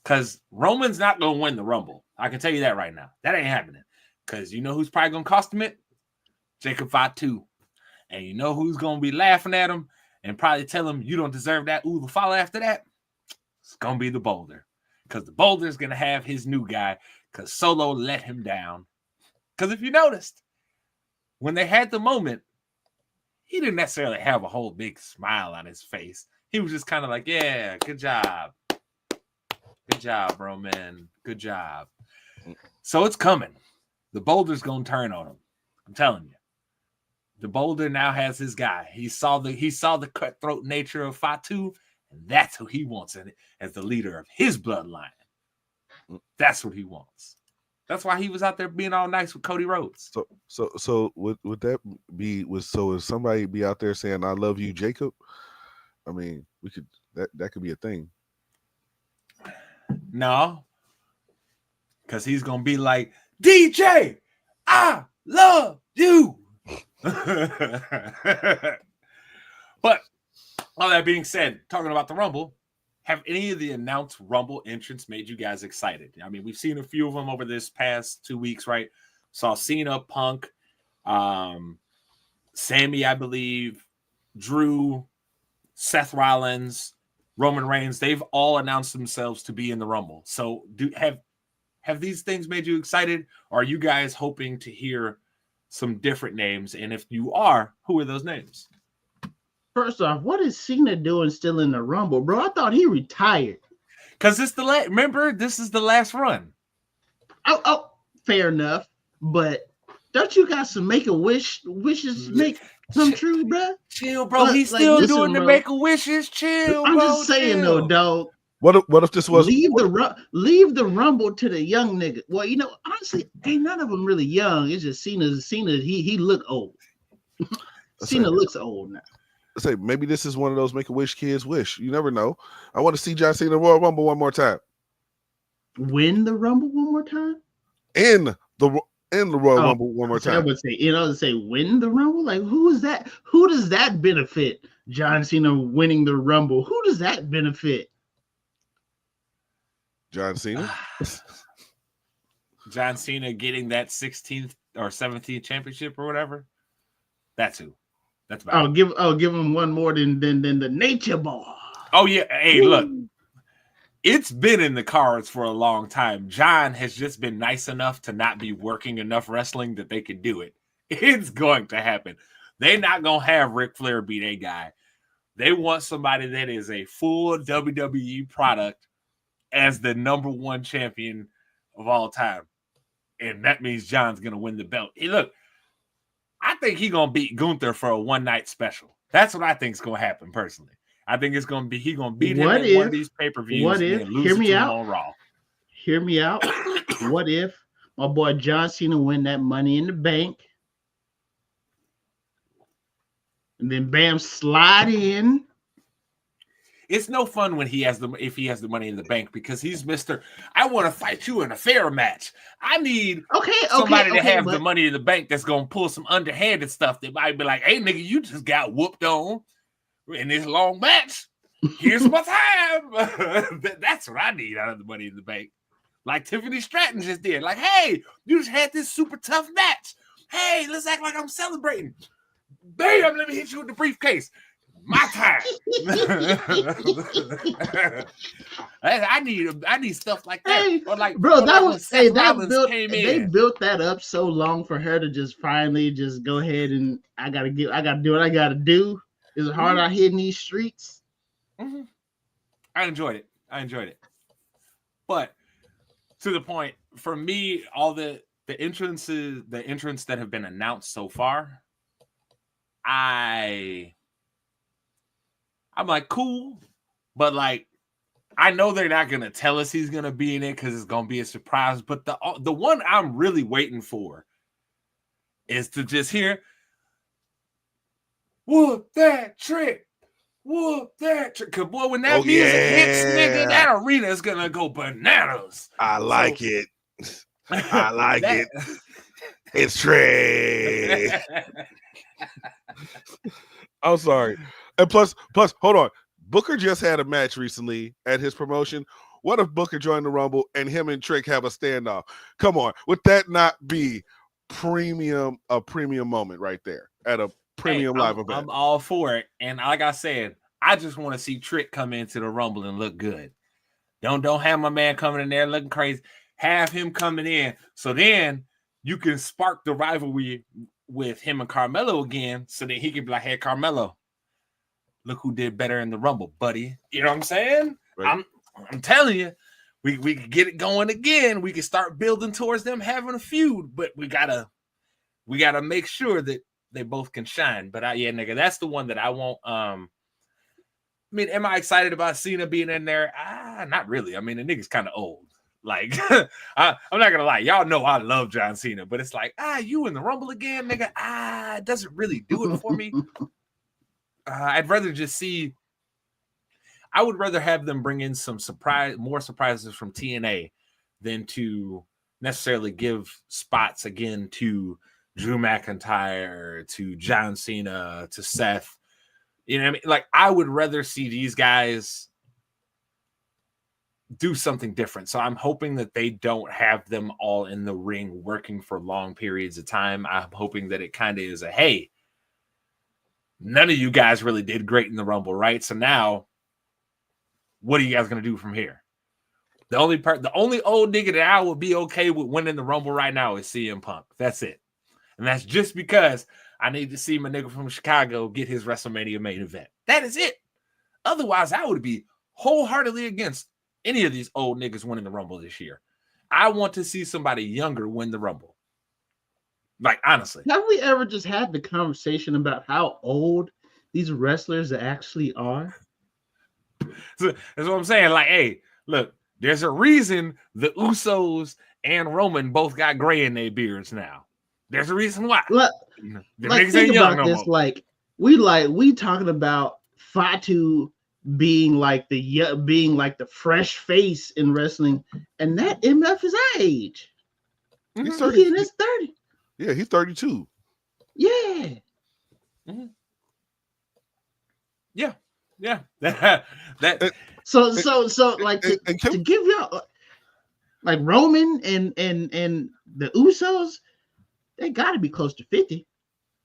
because Roman's not going to win the Rumble. I can tell you that right now. That ain't happening because you know who's probably going to cost him it? Jacob Fatu. And you know who's going to be laughing at him and probably tell him you don't deserve that ooh the follow after that? It's going to be the Boulder. Because the Boulder is going to have his new guy because Solo let him down. Because if you noticed, when they had the moment, he didn't necessarily have a whole big smile on his face. He was just kind of like, yeah, good job. Good job, Roman. Good job. So it's coming. The Boulder's going to turn on him. I'm telling you. The Boulder now has his guy. He saw the cutthroat nature of Fatu, and that's who he wants in it as the leader of his bloodline. That's what he wants. That's why he was out there being all nice with Cody Rhodes. So would that be if somebody be out there saying I love you, Jacob? I mean, we could that could be a thing. No. Because he's gonna be like, DJ, I love you. But all that being said, talking about the Rumble, have any of the announced Rumble entrants made you guys excited? I mean, we've seen a few of them over this past 2 weeks, right? Saw Cena, Punk, Sammy, I believe, Drew, Seth Rollins, Roman Reigns. They've all announced themselves to be in the Rumble. So have these things made you excited? Or are you guys hoping to hear some different names? And if you are, who are those names? First off, what is Cena doing still in the Rumble, bro? I thought he retired. Because it's remember, this is the last run. Oh, fair enough. But don't you got some wishes make come true, bro? Chill, bro. He's still doing the make-a-wishes. Chill, I'm bro. just saying, though, dog. What if this was leave the Rumble to the young nigga? Well, honestly, ain't none of them really young. It's just Cena. He look old. Cena looks old now. Say maybe this is one of those Make-A-Wish kids wish. You never know. I want to see John Cena Royal Rumble one more time. Win the Rumble one more time? In the Royal Rumble one more time. I would say, win the Rumble? Like, who is that? Who does that benefit? John Cena winning the Rumble. Who does that benefit? John Cena? John Cena getting that 16th or 17th championship or whatever. That's who. That's about give him one more than the Nature Boy. Oh yeah. Hey, look. It's been in the cards for a long time. John has just been nice enough to not be working enough wrestling that they could do it. It's going to happen. They're not going to have Ric Flair be their guy. They want somebody that is a full WWE product as the number one champion of all time. And that means John's going to win the belt. Hey, look, I think he's going to beat Gunther for a one-night special. That's what I think is going to happen personally. I think it's going to be he's going to beat him at one of these pay-per-views. What if? And lose to him on Raw. Hear me out. What if my boy John Cena win that Money in the Bank, and then bam, slide in? It's no fun when if he has the Money in the Bank because he's Mr. I want to fight you in a fair match. I need somebody to have the Money in the Bank that's going to pull some underhanded stuff that might be like, hey, nigga, you just got whooped on in this long match. Here's my time. That's what I need out of the Money in the Bank. Like Tiffany Stratton just did. Like, hey, you just had this super tough match. Hey, let's act like I'm celebrating. Bam, let me hit you with the briefcase. My time. I need stuff like that. Hey, or like, bro, that was they built that up so long for her to just finally just go ahead and I gotta do what I gotta do. Is it hard out here in these streets? Mm-hmm. I enjoyed it. But to the point, for me, all the entrants that have been announced so far, I'm like, cool, but like, I know they're not gonna tell us he's gonna be in it because it's gonna be a surprise. But the one I'm really waiting for is to just hear, "Whoop that trick, whoop that trick." Cause boy, when that music hits, nigga, that arena is gonna go bananas. I like it. I like it. It's Trey. I'm sorry. And plus, hold on. Booker just had a match recently at his promotion. What if Booker joined the Rumble and him and Trick have a standoff? Come on. Would that not be a premium moment right there at a premium live event? I'm all for it. And like I said, I just want to see Trick come into the Rumble and look good. Don't have my man coming in there looking crazy. Have him coming in. So then you can spark the rivalry with him and Carmelo again. So then he can be like, hey, Carmelo, look who did better in the Rumble, buddy. You know what I'm saying? Right. I'm telling you, we can get it going again. We can start building towards them having a feud, but we gotta make sure that they both can shine. But nigga, that's the one that I won't. I mean, am I excited about Cena being in there? Not really. I mean, the nigga's kind of old. Like, I'm not gonna lie, y'all know I love John Cena, but it's like, you in the Rumble again, nigga? It doesn't really do it for me. I'd rather just see. I would rather have them bring in some more surprises from TNA than to necessarily give spots again to Drew McIntyre, to John Cena, to Seth. You know what I mean? Like, I would rather see these guys do something different. So I'm hoping that they don't have them all in the ring working for long periods of time. I'm hoping that it kind of is a, hey, none of you guys really did great in the Rumble, right? So now, what are you guys going to do from here? The only old nigga that I would be okay with winning the Rumble right now is CM Punk. That's it. And that's just because I need to see my nigga from Chicago get his WrestleMania main event. That is it. Otherwise, I would be wholeheartedly against any of these old niggas winning the Rumble this year. I want to see somebody younger win the Rumble. Like, honestly. Have we ever just had the conversation about how old these wrestlers actually are? So that's what I'm saying. Like, hey, look, there's a reason the Usos and Roman both got gray in their beards now. There's a reason why. Look, like, think about this. More. We talking about Fatu being like the fresh face in wrestling, and that MF is our age. He's 30. He's in his 30. Yeah, he's 32. Yeah. Mm-hmm. Yeah. that. So like to give y'all like Roman and the Usos, they got to be close to 50.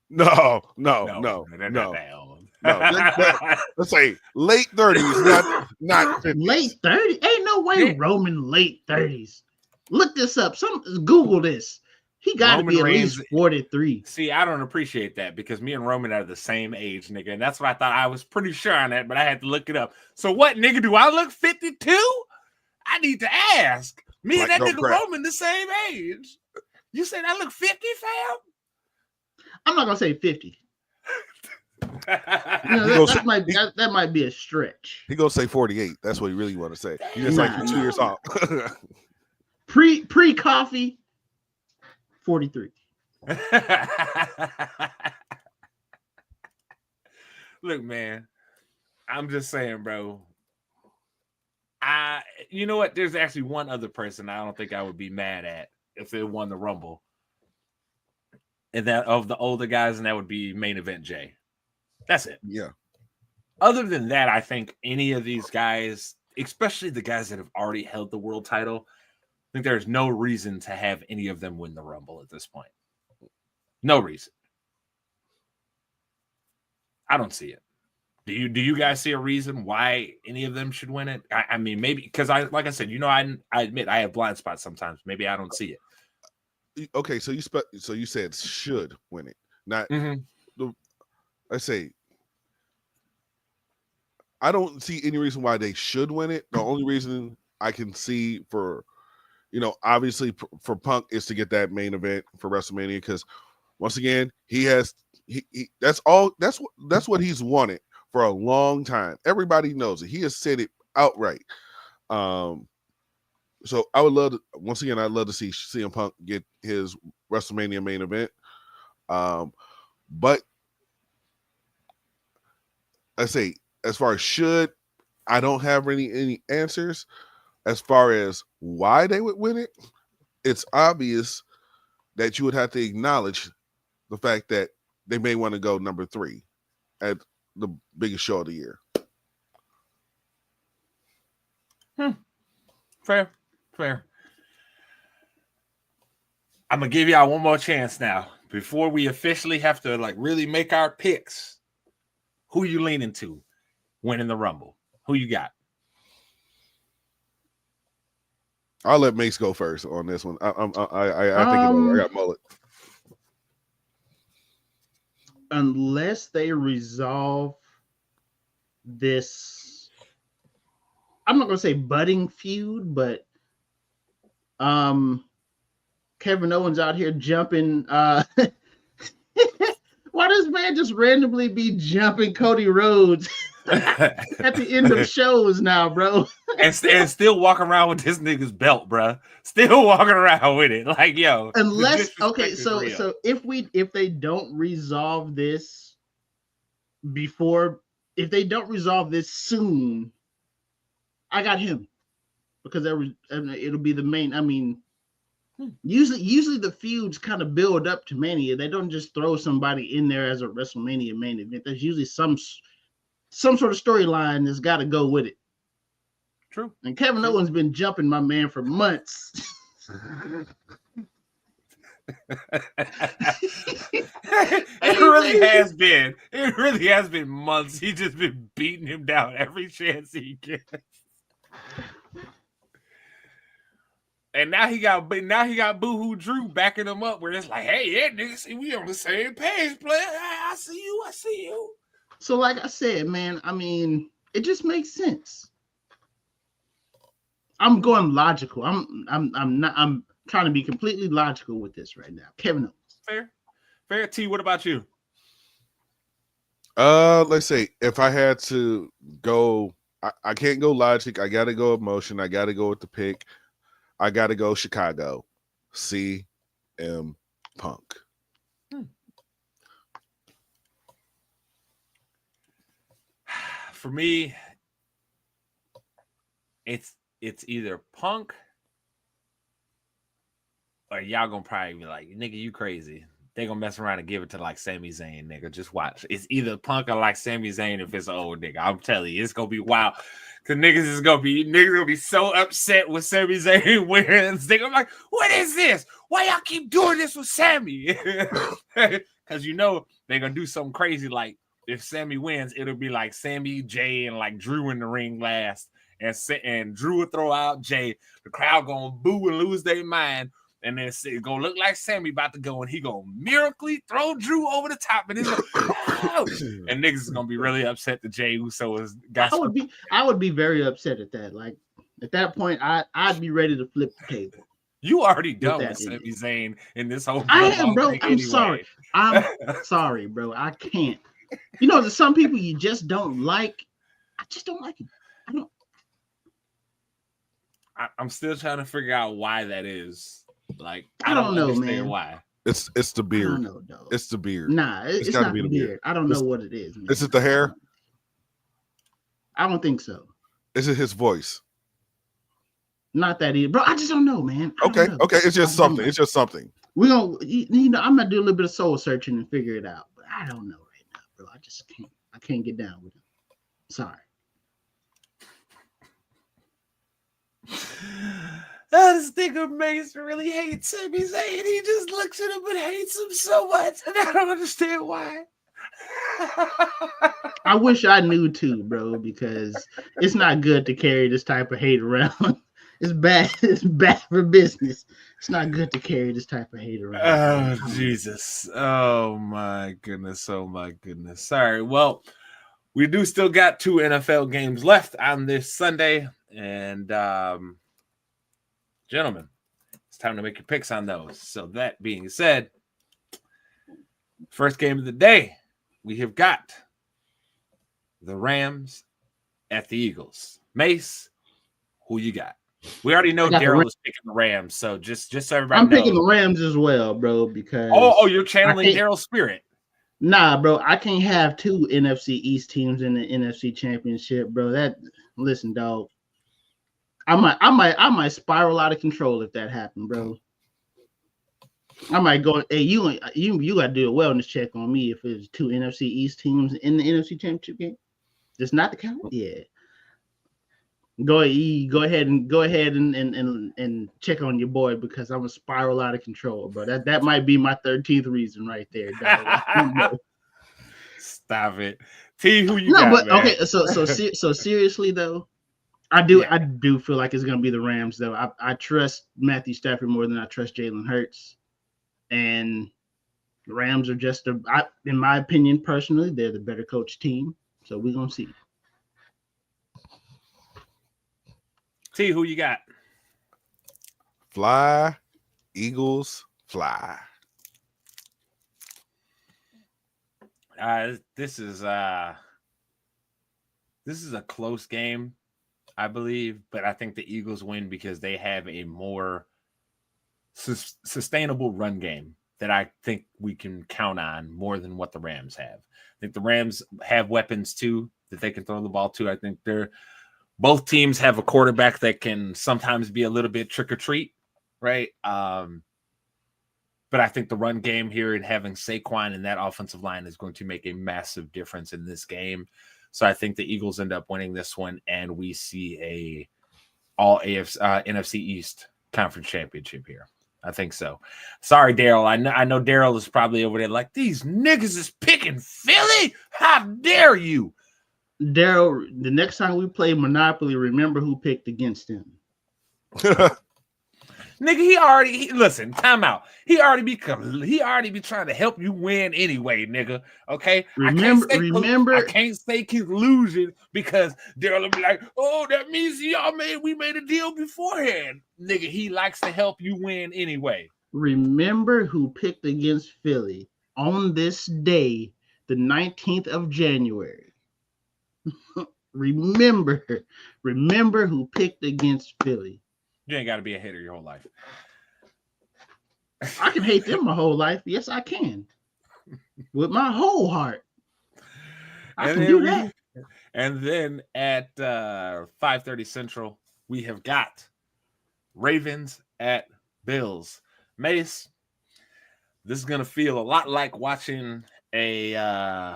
No. Let's say late 30s, not 50s. Late 30s? Ain't no way Roman late 30s. Look this up. Google this. He got to be at least 43. See, I don't appreciate that because me and Roman are the same age, nigga. And that's what I thought. I was pretty sure on that, but I had to look it up. So what, nigga, do I look 52? I need to ask. Me and that nigga Roman the same age. You said I look 50, fam? I'm not going to say 50. That might be a stretch. He gonna say 48. That's what he really want to say. He just like 2 years off. Pre-coffee, 43. Look, man, I'm just saying, bro. You know what? There's actually one other person I don't think I would be mad at if they won the Rumble, and that of the older guys, and that would be main event Jay. That's it. Yeah. Other than that, I think any of these guys, especially the guys that have already held the world title, I think there's no reason to have any of them win the Rumble at this point. No reason. I don't see it. Do you guys see a reason why any of them should win it? I mean, maybe because like I said, I admit I have blind spots sometimes. Maybe I don't see it. Okay, so you said should win it, not. I say I don't see any reason why they should win it. The only reason I can see for, obviously for Punk is to get that main event for WrestleMania because once again he has That's all. That's what he's wanted for a long time. Everybody knows it. He has said it outright. So I would love to, once again, I'd love to see CM Punk get his WrestleMania main event. But I say, as far as I don't have any answers. As far as why they would win it, it's obvious that you would have to acknowledge the fact that they may want to go number 3 at the biggest show of the year. Fair. I'm gonna give y'all one more chance now before we officially have to like really make our picks. Who you leaning to winning the Rumble? Who you got? I'll let Mase go first on this one. I think I got mullet. Unless they resolve this, I'm not gonna say budding feud, but Kevin Owens out here jumping. Why does man just randomly be jumping Cody Rhodes at the end of shows now, bro? and still walking around with this nigga's belt, bro. Still walking around with it, like yo. Unless so if they don't resolve this if they don't resolve this soon, I got him because it'll be the main. I mean, usually the feuds kind of build up to Mania. They don't just throw somebody in there as a WrestleMania main event. There's usually some sort of storyline that's got to go with it. True. And Kevin Owens been jumping my man for months. It really has been months. He just been beating him down every chance he gets. And now he got Boo-Hoo Drew backing him up where it's like, hey, yeah, nigga, see, we on the same page, player. I see you. So like I said, man, I mean, it just makes sense. I'm going logical. I'm trying to be completely logical with this right now. Kevin Owens. Fair. T, what about you? Let's say if I had to go, I can't go logic. I got to go emotion. I got to go with the pick. I got to go Chicago. CM Punk. For me, it's either Punk or y'all gonna probably be like, nigga, you crazy. They gonna mess around and give it to like Sami Zayn, nigga. Just watch. It's either Punk or like Sami Zayn if it's an old nigga. I'm telling you, it's gonna be wild. Cause niggas gonna be so upset with Sami Zayn wins. They're gonna be like, what is this? Why y'all keep doing this with Sami? Cause you know they're gonna do something crazy. Like if Sami wins, it'll be like Sami, Jay, and like Drew in the ring last. And Drew will throw out Jay. The crowd gonna boo and lose their mind. And then it's gonna look like Sami about to go, and he gonna miraculously throw Drew over the top, and and niggas is gonna be really upset that Jay Uso has got. I would be very upset at that. Like at that point, I'd be ready to flip the table. You already done with Sami Zayn in this whole. I am, bro. I'm sorry. I'm sorry, bro. I can't. You know, there's some people you just don't like. I just don't like it. I'm still trying to figure out why that is. Like I don't know, man. Why? It's the beard. I don't know, dog. It's the beard. Nah, it's not the beard. I don't know what it is. Man. Is it the hair? I don't think so. Is it his voice? Not that either, bro. I just don't know, man. Okay. It's just something. It's just something. We're gonna, you know, I'm gonna do a little bit of soul searching and figure it out, but I don't know right now, bro. I just can't. I can't get down with it. Sorry. This nigga Mase really hates Sami Zayn. He just looks at him and hates him so much, and I don't understand why. I wish I knew too, bro, because it's not good to carry this type of hate around. It's bad. It's bad for business. It's not good to carry this type of hate around. Oh, Jesus. Oh, my goodness. Oh, my goodness. Sorry. Well, we do still got 2 NFL games left on this Sunday, and gentlemen, it's time to make your picks on those. So that being said, First game of the day, we have got the Rams at the Eagles. Mase, who you got? We already know Daryl is picking the Rams, so just so everybody I'm knows. picking the Rams as well, bro, because you're channeling Daryl's spirit. Nah, bro, I can't have two NFC East teams in the NFC Championship, bro. Listen, dog. I might spiral out of control if that happened, bro. I might go. Hey, you got to do a wellness check on me if it's two NFC East teams in the NFC Championship game. It's not the count, yeah. Go ahead and check on your boy because I'm gonna spiral out of control, bro. That might be my 13th reason right there, dog. Stop it, T. Who you got? No, but man? Okay. So seriously though, I do feel like it's gonna be the Rams though. I trust Matthew Stafford more than I trust Jalen Hurts, and the Rams are just in my opinion, personally, they're the better coach team. So we're gonna see. T, who you got? Fly, Eagles, fly. This is a close game, I believe, but I think the Eagles win because they have a more sustainable run game that I think we can count on more than what the Rams have. I think the Rams have weapons too that they can throw the ball to. I think both teams have a quarterback that can sometimes be a little bit trick or treat, right? But I think the run game here and having Saquon in that offensive line is going to make a massive difference in this game. So I think the Eagles end up winning this one, and we see a all NFC East conference championship here. I think so. Sorry, Daryl. I know Daryl is probably over there like, these niggas is picking Philly. How dare you? Daryl, the next time we play Monopoly, remember who picked against him. Nigga, listen, time out. He already be trying to help you win anyway, nigga. Okay? Remember I can't say collusion because Daryl will be like, oh, that means we made a deal beforehand. Nigga, he likes to help you win anyway. Remember who picked against Philly on this day, the 19th of January. Remember who picked against Philly. You ain't got to be a hater your whole life. I can hate them my whole life. Yes, I can. With my whole heart. I can do that. And then at 5:30 Central, we have got Ravens at Bills. Mase, this is going to feel a lot like watching a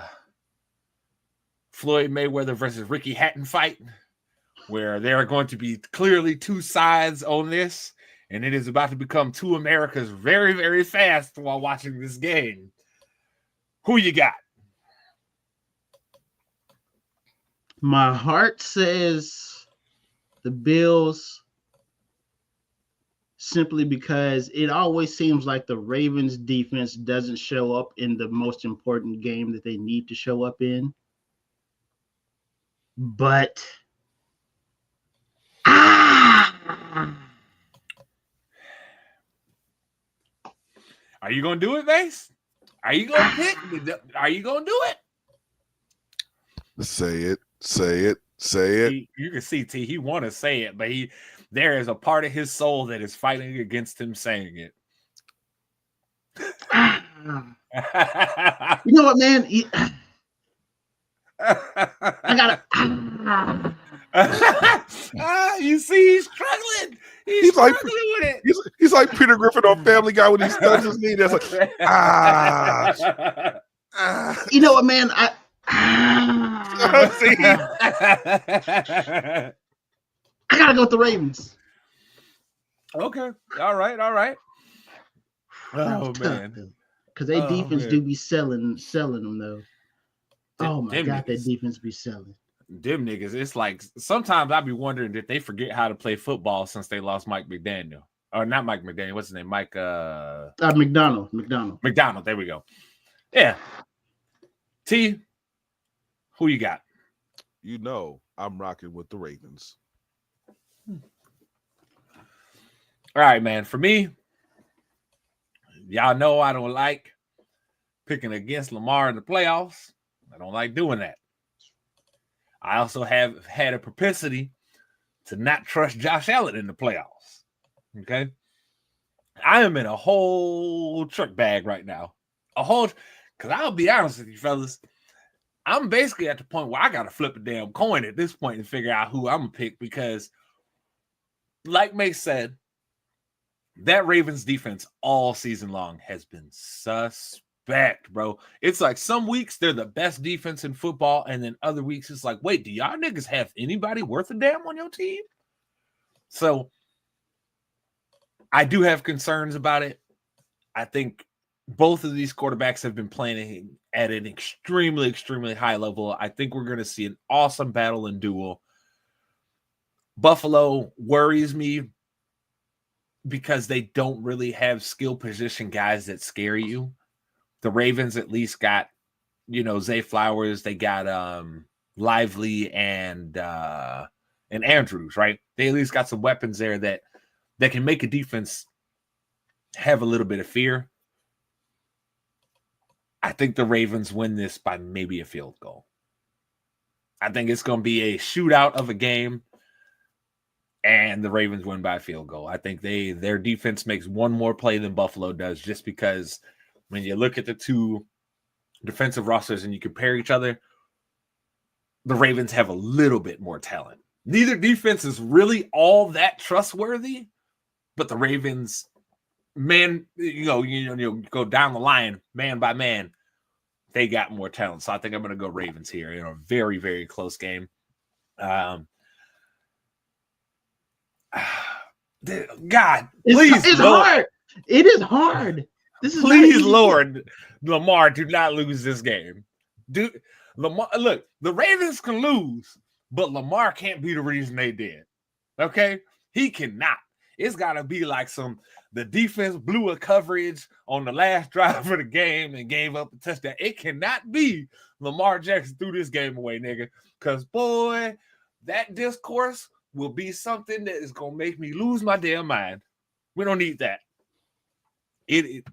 Floyd Mayweather versus Ricky Hatton fight, where there are going to be clearly two sides on this, and it is about to become two Americas very, very fast while watching this game. Who you got? My heart says the Bills, simply because it always seems like the Ravens defense doesn't show up in the most important game that they need to show up in. But are you gonna do it, Mase? Are you gonna pick? Are you gonna do it? Say it. You can see T. He want to say it, but there is a part of his soul that is fighting against him saying it. You know what, man? I gotta. You see, he's struggling. He's struggling with it. He's like Peter Griffin on Family Guy when he stuns his knee. That's like, You know what, man? See? I gotta go with the Ravens. Okay. All right. Oh man, because their defense do be selling them though. Oh my God, that defense be selling. Them niggas, it's like sometimes I be wondering if they forget how to play football since they lost Mike McDaniel. Or not Mike McDaniel, what's his name? McDonald. McDonald, there we go. Yeah. T, who you got? You know I'm rocking with the Ravens. All right, man. For me, y'all know I don't like picking against Lamar in the playoffs. I don't like doing that. I also have had a propensity to not trust Josh Allen in the playoffs. Okay. I am in a whole trick bag right now. Because I'll be honest with you, fellas. I'm basically at the point where I got to flip a damn coin at this point and figure out who I'm going to pick because, like Mase said, that Ravens defense all season long has been suspect, bro. It's like some weeks they're the best defense in football, and then other weeks it's like, wait, do y'all niggas have anybody worth a damn on your team? So I do have concerns about it. I think both of these quarterbacks have been playing at an extremely, extremely high level. I think we're going to see an awesome battle and duel. Buffalo worries me because they don't really have skill position guys that scare you. The Ravens at least got, Zay Flowers. They got Lively and Andrews, right? They at least got some weapons there that can make a defense have a little bit of fear. I think the Ravens win this by maybe a field goal. I think it's going to be a shootout of a game, and the Ravens win by a field goal. I think their defense makes one more play than Buffalo does, just because when you look at the two defensive rosters and you compare each other, the Ravens have a little bit more talent. Neither defense is really all that trustworthy, but the Ravens, man, you go down the line, man by man, they got more talent. So I think I'm going to go Ravens here in a very, very close game. God, please, it's Lord. hard. It is hard. This is Please, Lord, Lamar, do not lose this game. Lamar, look, the Ravens can lose, but Lamar can't be the reason they did. Okay? He cannot. It's got to be like the defense blew a coverage on the last drive of the game and gave up a touchdown. It cannot be Lamar Jackson threw this game away, nigga. Because, boy, that discourse will be something that is going to make me lose my damn mind. We don't need that.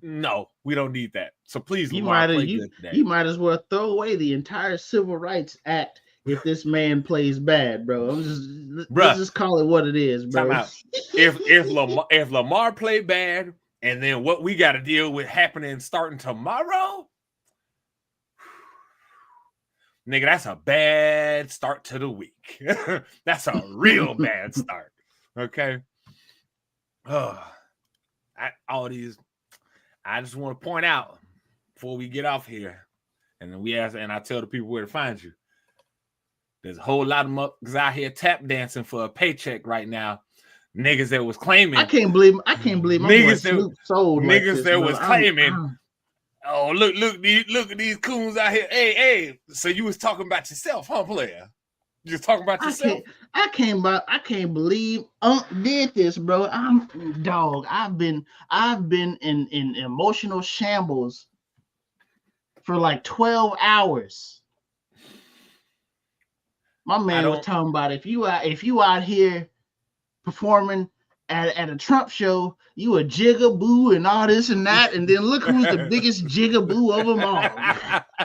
No, we don't need that. So please, Lamar, play good today. You might as well throw away the entire Civil Rights Act if this man plays bad, bro. Let's just call it what it is, bro. Time out. If Lamar played bad, and then what we got to deal with happening starting tomorrow, nigga, that's a bad start to the week. That's a real bad start. Okay. I just want to point out before we get off here, and then I tell the people where to find you. There's a whole lot of mugs out here tap dancing for a paycheck right now. Niggas that was claiming. I can't believe my niggas that was claiming. Oh, look at these coons out here. Hey. So you was talking about yourself, huh, player? You was talking about yourself. I can't believe did this, bro. I've been in emotional shambles for like 12 hours. My man was talking about if you out here performing at a Trump show, you a jigaboo and all this and that, and then look who's the biggest jigaboo of them all.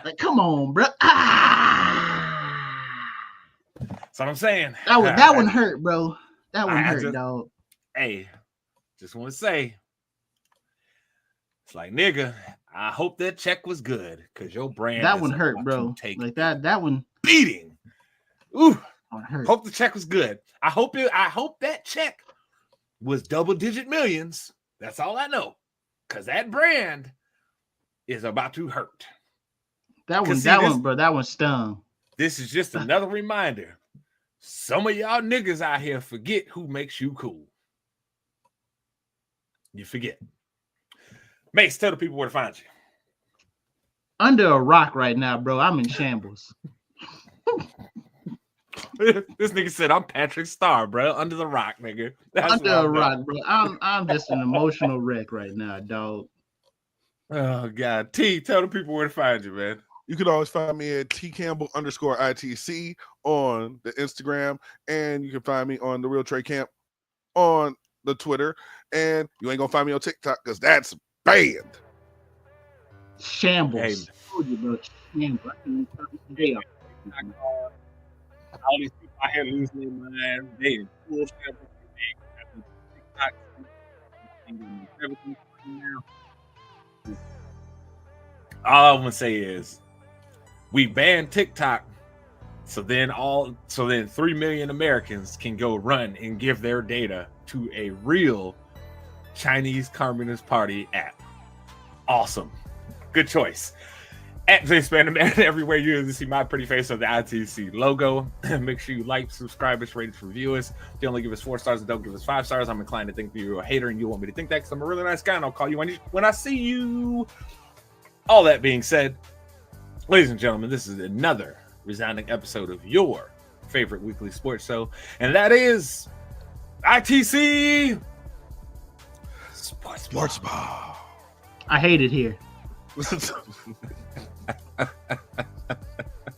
Like, come on, bro. That's what I'm saying. That one hurt, bro. That one hurt, dog. Hey, just want to say, it's like, nigga, I hope that check was good because your brand. That one hurt, bro. Like that one beating. Ooh, hurt. Hope the check was good. I hope that check was double-digit millions. That's all I know, because that brand is about to hurt. That one stung. This is just another reminder. Some of y'all niggas out here forget who makes you cool. You forget. Mase, tell the people where to find you. Under a rock right now, bro. I'm in shambles. This nigga said, I'm Patrick Starr, bro. Under the rock, nigga. That's under a rock, bro. I'm just an emotional wreck right now, dog. Oh, God. T, tell the people where to find you, man. You can always find me at @TCampbell_ITC on the Instagram, and you can find me on The Real Trey Camp on the Twitter, and you ain't gonna find me on TikTok because that's banned. Shambles. Hey, I told you about shambles. I can start the day off. all these people out here losing their mind. They in full shambles. TikTok, everything now. All I'm gonna say is we banned TikTok, so then 3 million Americans can go run and give their data to a real Chinese Communist Party app. Awesome. Good choice. At JSpanDemand, everywhere you see my pretty face of the ITC logo. Make sure you like, subscribe us, rate us, review us. If you only give us 4 stars and don't give us 5 stars, I'm inclined to think you're a hater and you want me to think that because I'm a really nice guy and I'll call you when I see you. All that being said, ladies and gentlemen, this is another resounding episode of your favorite weekly sports show, and that is ITC Sportsball. I hate it here.